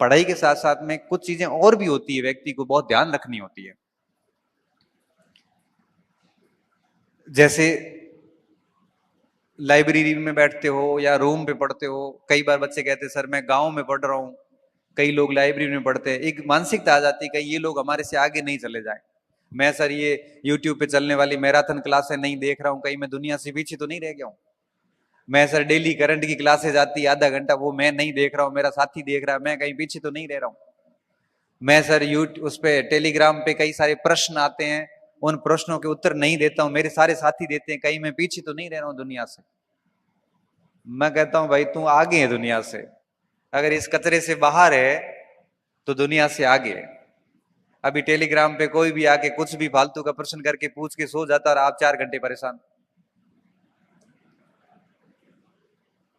पढ़ाई के साथ साथ में कुछ चीजें और भी होती है, व्यक्ति को बहुत ध्यान रखनी होती है। जैसे लाइब्रेरी में बैठते हो या रूम पे पढ़ते हो, कई बार बच्चे कहते हैं सर मैं गांव में पढ़ रहा हूं, कई लोग लाइब्रेरी में पढ़ते हैं, एक मानसिकता आ जाती है कहीं ये लोग हमारे से आगे नहीं चले जाए। मैं सर ये यूट्यूब पे चलने वाली मैराथन क्लासें नहीं देख रहा हूं, कहीं मैं दुनिया से पीछे तो नहीं रह गया हूं। मैं सर डेली करंट की क्लासेस आती है आधा घंटा, वो मैं नहीं देख रहा हूं, मेरा साथी देख रहा है, मैं कहीं पीछे तो नहीं रह रहा हूं। मैं सर यूट्यूब उस पे टेलीग्राम पे कई सारे प्रश्न आते हैं, उन प्रश्नों के उत्तर नहीं देता हूं, मेरे सारे साथी देते हैं, कहीं मैं पीछे तो नहीं रह रहा हूं दुनिया से। मैं कहता हूं भाई तू आगे है दुनिया से, अगर इस कचरे से बाहर है तो दुनिया से आगे है। अभी टेलीग्राम पे कोई भी आके कुछ भी फालतू का प्रश्न करके पूछ के सो जाता और आप 4 घंटे परेशान।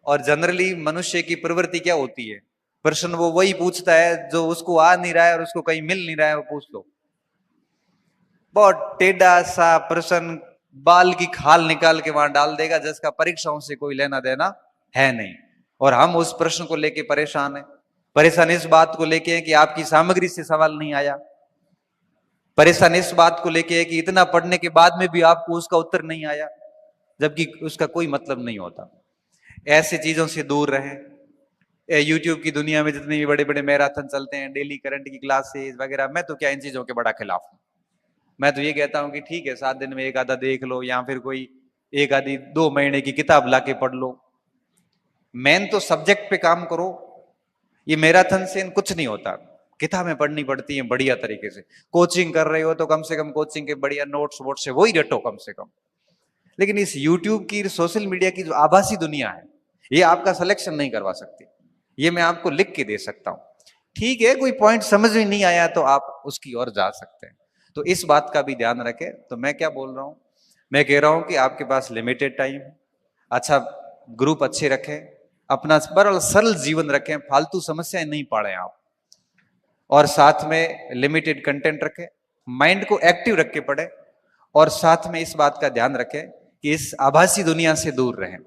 और जनरली मनुष्य की प्रवृत्ति क्या होती है, प्रश्न वो वही पूछता है जो उसको आ नहीं रहा है और उसको कहीं मिल नहीं रहा है, वो पूछ लो। बहुत टेढ़ा सा प्रश्न, बाल की खाल निकाल के वहां डाल देगा, जिसका परीक्षाओं से कोई लेना देना है नहीं। और हम उस प्रश्न को लेके परेशान है। परेशान इस बात को लेके है कि आपकी सामग्री से सवाल नहीं आया, परेशान इस बात को लेके है कि इतना पढ़ने के बाद में भी आपको उसका उत्तर नहीं आया, जबकि उसका कोई मतलब नहीं होता। ऐसे चीजों से दूर रहें। यूट्यूब की दुनिया में जितने भी बड़े बड़े मैराथन चलते हैं, डेली करंट की क्लासेस वगैरह, मैं तो क्या इन चीजों के बड़ा खिलाफ हूं। मैं तो ये कहता हूं कि ठीक है 7 दिन में एक आधा देख लो, या फिर कोई एक आधी 2 महीने की किताब लाके पढ़ लो, मेन तो सब्जेक्ट पे काम करो। ये मैराथन से कुछ नहीं होता, किताबें पढ़नी पड़ती हैं बढ़िया तरीके से। कोचिंग कर रहे हो तो कम से कम कोचिंग के बढ़िया नोट्स वोट्स से वही रटो कम से कम। लेकिन इस यूट्यूब की, सोशल मीडिया की जो आभासी दुनिया है, ये आपका सिलेक्शन नहीं करवा सकती। ये मैं आपको लिख के दे सकता हूं। ठीक है, कोई पॉइंट समझ में नहीं आया तो आप उसकी ओर जा सकते हैं। तो इस बात का भी ध्यान रखें। तो मैं क्या बोल रहा हूं, मैं कह रहा हूं कि आपके पास लिमिटेड टाइम है, अच्छा ग्रुप अच्छे रखें, अपना सरल जीवन रखें, फालतू समस्याएं नहीं पाड़ें आप, और साथ में लिमिटेड कंटेंट रखें, माइंड को एक्टिव रख के पढ़ें, और साथ में इस बात का ध्यान रखें कि इस आभासी दुनिया से दूर रहें।